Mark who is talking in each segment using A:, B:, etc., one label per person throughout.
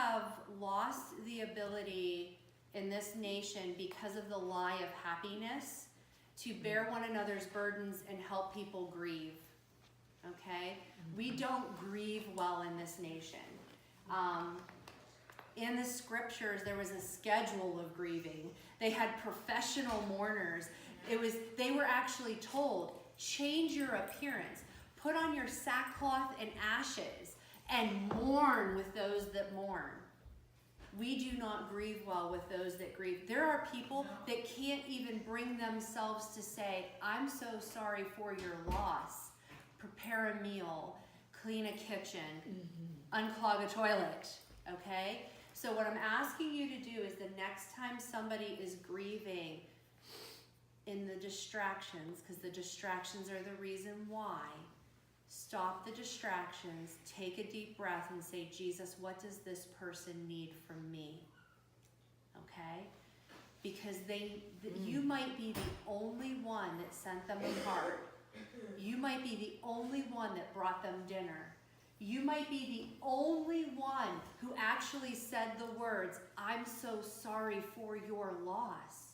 A: have lost the ability in this nation because of the lie of happiness to bear one another's burdens and help people grieve. Okay? We don't grieve well in this nation. In the scriptures, there was a schedule of grieving. They had professional mourners. They were actually told, change your appearance. Put on your sackcloth and ashes and mourn with those that mourn. We do not grieve well with those that grieve. There are people that can't even bring themselves to say, I'm so sorry for your loss. Prepare a meal, clean a kitchen, unclog a toilet, okay? So what I'm asking you to do is the next time somebody is grieving in the distractions, because the distractions are the reason why, stop the distractions, take a deep breath and say, Jesus, what does this person need from me? Okay? Because you might be the only one that sent them a card. You might be the only one that brought them dinner. You might be the only one who actually said the words, I'm so sorry for your loss.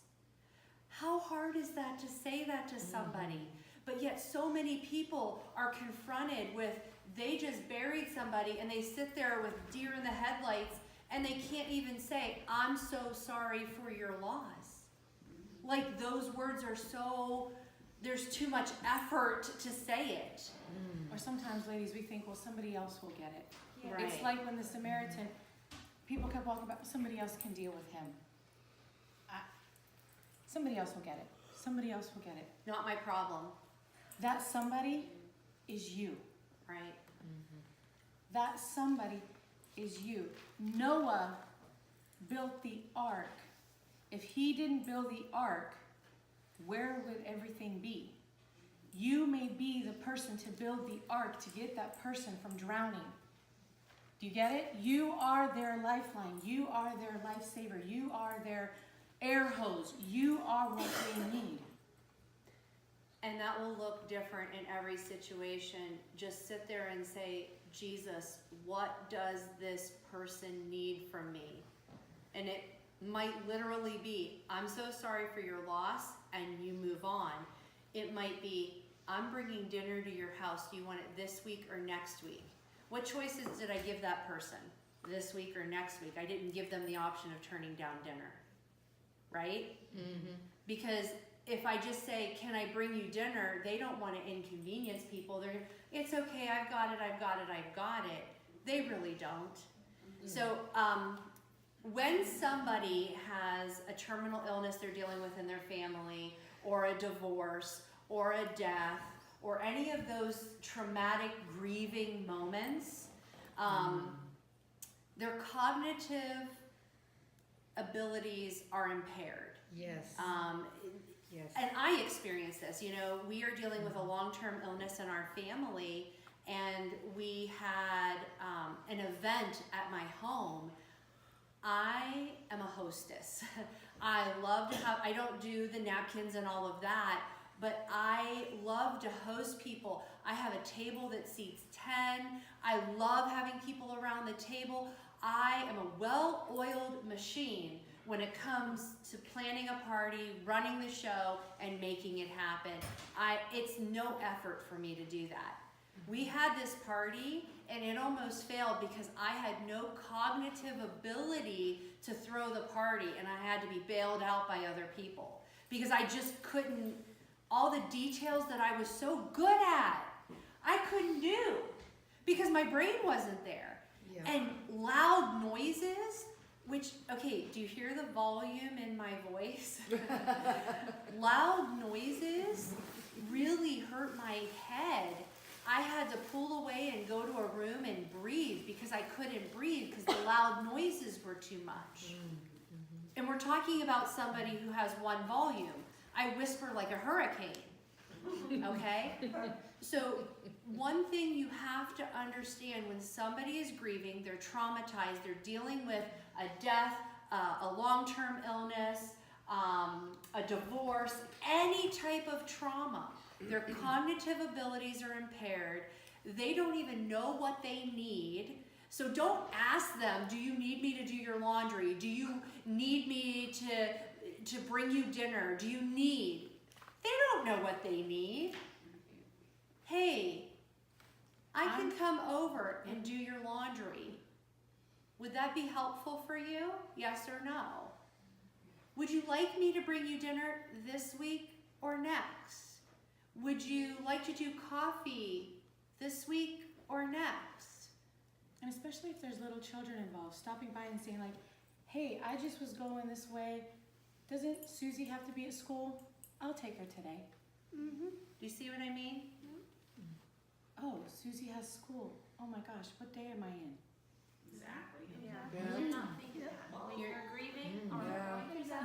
A: How hard is that to say that to somebody? But yet so many people are confronted with, they just buried somebody and they sit there with deer in the headlights and they can't even say, I'm so sorry for your loss. Like those words are so, there's too much effort to say it.
B: Or sometimes, ladies, we think, well, somebody else will get it.
A: Yeah.
B: Right. It's like when the Samaritan, people kept walking about, somebody else can deal with him. Somebody else will get it. Somebody else will get it.
A: Not my problem.
B: That somebody is you.
A: Right.
B: That somebody is you. Noah built the ark. If he didn't build the ark, where would everything be? You may be the person to build the ark to get that person from drowning. Do you get it? You are their lifeline. You are their lifesaver. You are their air hose. You are what they need.
A: And that will look different in every situation. Just sit there and say, Jesus, what does this person need from me? And it might literally be, I'm so sorry for your loss, and you move on. It might be, I'm bringing dinner to your house. Do you want it this week or next week? What choices did I give that person? This week or next week? I didn't give them the option of turning down dinner, right? Because if I just say, can I bring you dinner? They don't want to inconvenience people. It's okay, I've got it, I've got it, I've got it. They really don't. So when somebody has a terminal illness they're dealing with in their family, or a divorce, or a death, or any of those traumatic grieving moments, their cognitive abilities are impaired.
C: Yes. Yes.
A: And I experienced this. You know, we are dealing with a long-term illness in our family, and we had an event at my home. I am a hostess. I love to have, I don't do the napkins and all of that, but I love to host people. I have a table that seats 10. I love having people around the table. I am a well-oiled machine when it comes to planning a party, running the show, and making it happen. It's no effort for me to do that. We had this party, and it almost failed because I had no cognitive ability to throw the party, and I had to be bailed out by other people because I just couldn't, all the details that I was so good at, I couldn't do because my brain wasn't there.
C: Yeah.
A: And loud noises, which, okay, do you hear the volume in my voice? Loud noises really hurt my head. I had to pull away and go to a room and breathe because I couldn't breathe because the loud noises were too much. And we're talking about somebody who has one volume. I whisper like a hurricane, okay? So one thing you have to understand when somebody is grieving, they're traumatized, they're dealing with a death, a long-term illness, a divorce, any type of trauma. Their cognitive abilities are impaired. They don't even know what they need. So don't ask them, do you need me to do your laundry? Do you need me to bring you dinner? Do you need? They don't know what they need. Hey, I can come over and do your laundry. Would that be helpful for you? Yes or no? Would you like me to bring you dinner this week or next? Would you like to do coffee this week or next?
B: And especially if there's little children involved, stopping by and saying like, hey, I just was going this way. Doesn't Susie have to be at school? I'll take her today.
A: Do you see what I mean?
B: Oh, Susie has school. Oh my gosh, what day am I in?
D: Exactly.
C: Yeah.
D: You're not thinking that when you're grieving or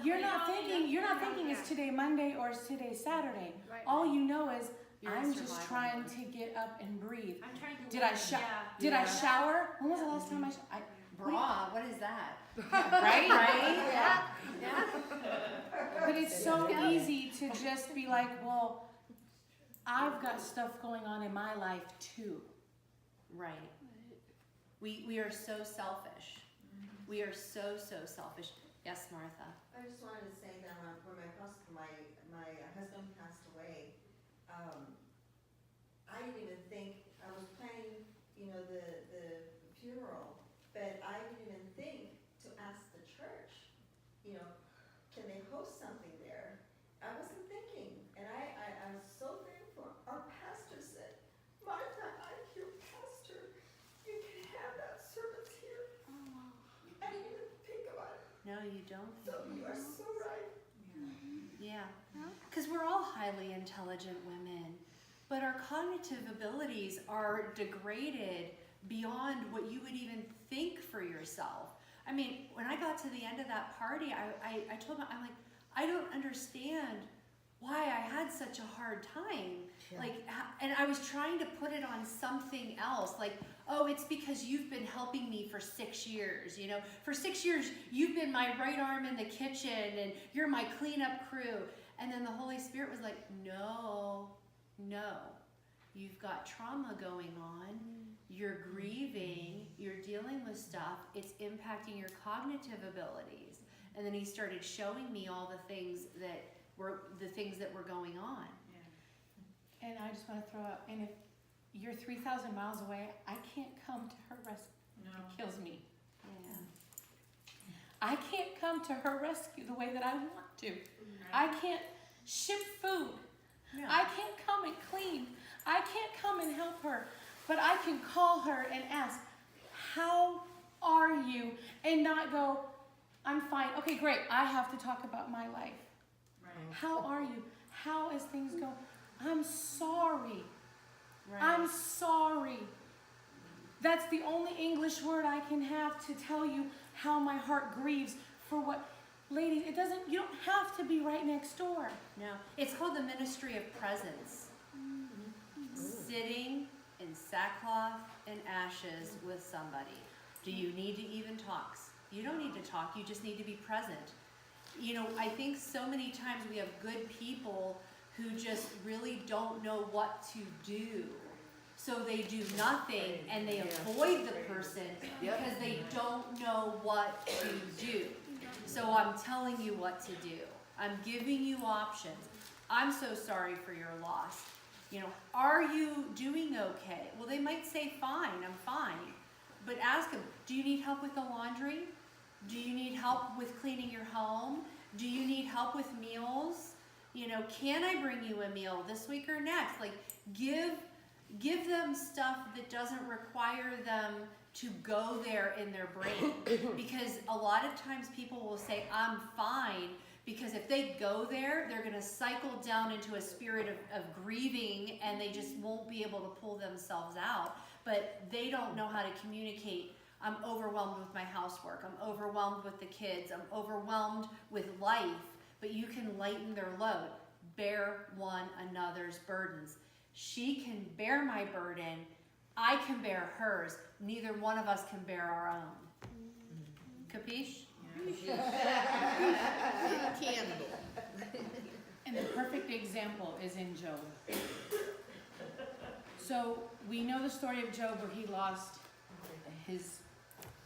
B: You're not thinking is today Monday or is today Saturday.
D: Right.
B: All you know is
A: You're in
B: I'm just
A: survival
B: trying
A: mode.
B: to get up and breathe.
D: I'm trying to
B: Did I Did I shower? When was the last time I
A: Bra, what is that?
B: right?
A: Right?
D: Yeah.
B: But it's so easy to just be like, well, I've got stuff going on in my life too.
A: Right. We are so selfish. We are so selfish. Yes, Martha.
E: I just wanted to say that when my husband passed away, I didn't even think, I was planning, the funeral, but I didn't even think to ask the church, can they host something there? I wasn't thinking, and I was so thankful. Our pastor said, Martha, I'm your pastor. You can have that service here. I didn't even think about it.
A: No, you don't.
E: So you are so right.
A: Yeah. Because we're all highly intelligent women, but our cognitive abilities are degraded beyond what you would even think for yourself. I mean, when I got to the end of that party, I told him, I'm like, I don't understand why I had such a hard time.
C: Yeah.
A: Like, and I was trying to put it on something else, like, oh, it's because you've been helping me for 6 years, For 6 years, you've been my right arm in the kitchen, and you're my cleanup crew. And then the Holy Spirit was like, no, you've got trauma going on, you're grieving, you're dealing with stuff, it's impacting your cognitive abilities. And then he started showing me all the things that were going on.
B: And I just want to throw out, and if you're 3,000 miles away, I can't come to her rescue.
D: No.
B: It kills me.
A: Yeah.
B: I can't come to her rescue the way that I want to. I can't ship food.
A: No.
B: I can't come and clean. I can't come and help her. But I can call her and ask, how are you? And not go, I'm fine. Okay, great. I have to talk about my life.
D: Right.
B: How are you? How is things going? I'm sorry.
A: Right.
B: I'm sorry. That's the only English word I can have to tell you how my heart grieves for what. Ladies, you don't have to be right next door.
A: No, it's called the ministry of presence. Sitting in sackcloth and ashes with somebody. Do you need to even talk? You don't need to talk, you just need to be present. I think so many times we have good people who just really don't know what to do. So they do nothing and they avoid the person because they don't know what to do. So I'm telling you what to do. I'm giving you options. I'm so sorry for your loss. Are you doing okay? Well, they might say, fine, I'm fine. But ask them, do you need help with the laundry? Do you need help with cleaning your home? Do you need help with meals? Can I bring you a meal this week or next? Like, give them stuff that doesn't require them to go there in their brain. Because a lot of times people will say, I'm fine, because if they go there, they're going to cycle down into a spirit of grieving, and they just won't be able to pull themselves out. But they don't know how to communicate. I'm overwhelmed with my housework. I'm overwhelmed with the kids. I'm overwhelmed with life. But you can lighten their load. Bear one another's burdens. She can bear my burden. I can bear hers. Neither one of us can bear our own. Capiche?
C: Candle.
B: And the perfect example is in Job. So we know the story of Job where he lost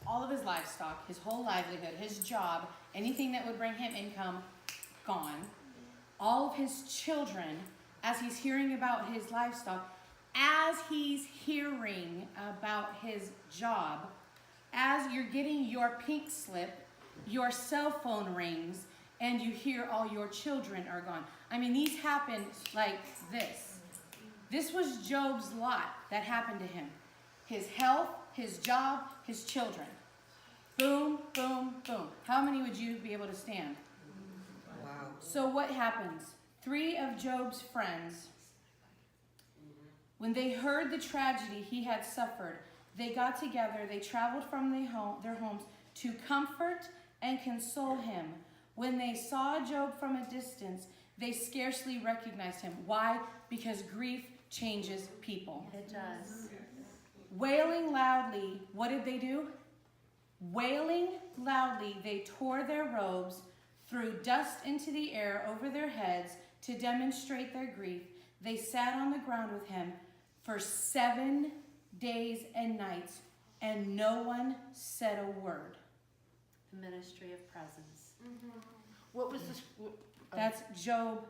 B: all of his livestock, his whole livelihood, his job, anything that would bring him income, gone. All of his children, as he's hearing about his livestock, as he's hearing about his job, as you're getting your pink slip, your cell phone rings, and you hear all your children are gone. I mean, these happened like this. This was Job's lot that happened to him. His health, his job, his children. Boom, boom, boom. How many would you be able to stand?
C: Wow.
B: So what happens? 3 of Job's friends, when they heard the tragedy he had suffered, they got together, they traveled from their homes to comfort and console him. When they saw Job from a distance, they scarcely recognized him. Why? Because grief changes people.
A: It does.
B: Wailing loudly, what did they do? Wailing loudly, they tore their robes, threw dust into the air over their heads to demonstrate their grief. They sat on the ground with him for 7 days and nights, and no one said a word.
A: The ministry of presence.
C: What was this?
B: That's Job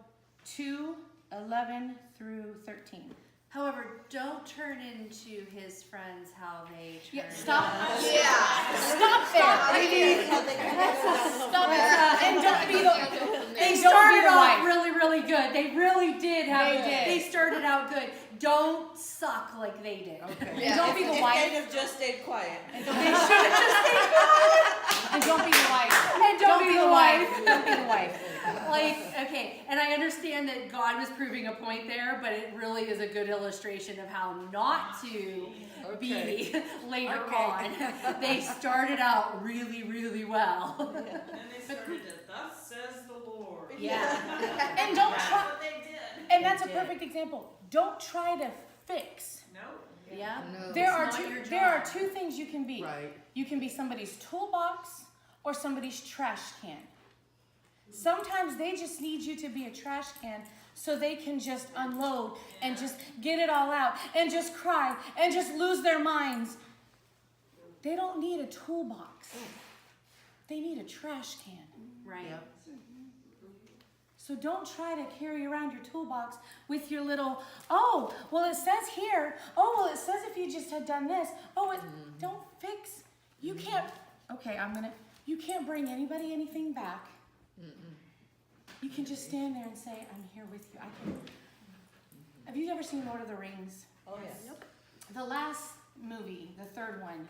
B: 2:11 through 13.
A: However, don't turn into his friends how they turn.
B: Yeah, stop.
C: Yeah.
B: Stop there. Stop it. And don't be the.
A: They
B: and don't be
A: started
B: the
A: off
B: wife.
A: really, really good. They really did have.
B: They did.
A: They started out good. Don't suck like they did.
C: Okay.
B: And don't be the wife.
E: have just stayed quiet.
B: And don't be And don't be the wife.
A: And don't be the wife.
B: Don't be the wife.
A: Like, okay, and I understand that God was proving a point there, but it really is a good illustration of how not to be later on. They started out really, really well.
D: And they started it, thus says the Lord.
A: Yeah.
B: And don't
D: That's
B: try.
D: what they did.
B: And that's a perfect example. Don't try to fix.
D: No.
A: Yeah.
C: No.
B: There are
A: not
B: two.
A: your
B: There are
A: job.
B: 2 things you can be.
C: Right.
B: You can be somebody's toolbox or somebody's trash can. Sometimes they just need you to be a trash can so they can just unload and just get it all out and just cry and just lose their minds. They don't need a toolbox. They need a trash can.
A: Right.
C: Yep.
B: So don't try to carry around your toolbox with your little, oh, well it says here, oh, well it says if you just had done this, oh, don't fix. You can't, okay, you can't bring anybody anything back. You can just stand there and say, I'm here with you. Have you ever seen Lord of the Rings?
E: Oh, yes.
B: The last movie, the 3rd one,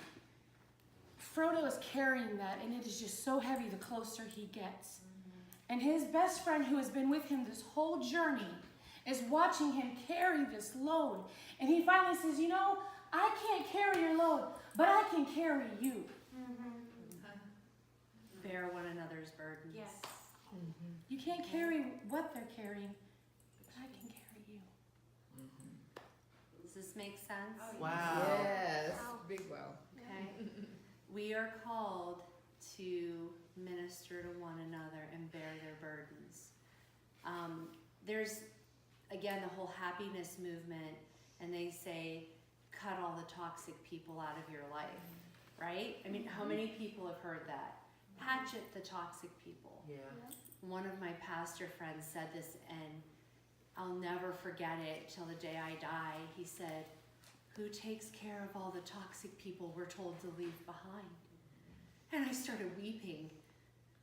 B: Frodo is carrying that, and it is just so heavy the closer he gets. And his best friend, who has been with him this whole journey, is watching him carry this load. And he finally says, you know, I can't carry your load, but I can carry you.
A: Bear one another's burdens.
D: Yes.
B: You can't carry what they're carrying, but I can carry you.
A: Does this make sense?
C: Wow. Yes. Big wow.
A: Okay. We are called to minister to one another and bear their burdens. There's, again, the whole happiness movement, and they say, cut all the toxic people out of your life, right? I mean, how many people have heard that? Hatchet the toxic people.
C: Yeah.
A: One of my pastor friends said this, and I'll never forget it till the day I die. He said, who takes care of all the toxic people we're told to leave behind? And I started weeping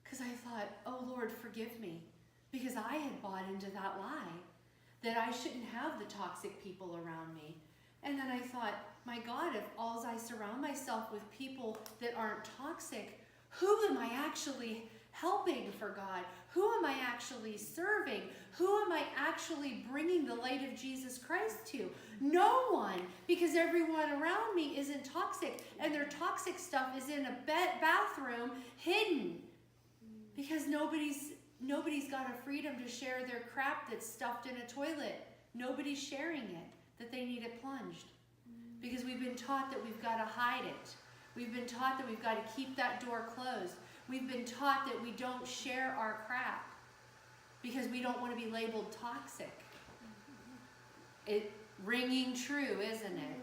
A: because I thought, oh Lord, forgive me, because I had bought into that lie that I shouldn't have the toxic people around me. And then I thought, my God, if all I surround myself with people that aren't toxic, who am I actually helping for God? Who am I actually serving? Who am I actually bringing the light of Jesus Christ to? No one, because everyone around me isn't toxic, and their toxic stuff is in a bathroom hidden, because nobody's got a freedom to share their crap that's stuffed in a toilet. Nobody's sharing it, that they need it plunged, because we've been taught that we've got to hide it. We've been taught that we've got to keep that door closed. We've been taught that we don't share our crap because we don't want to be labeled toxic. It ringing true, isn't it?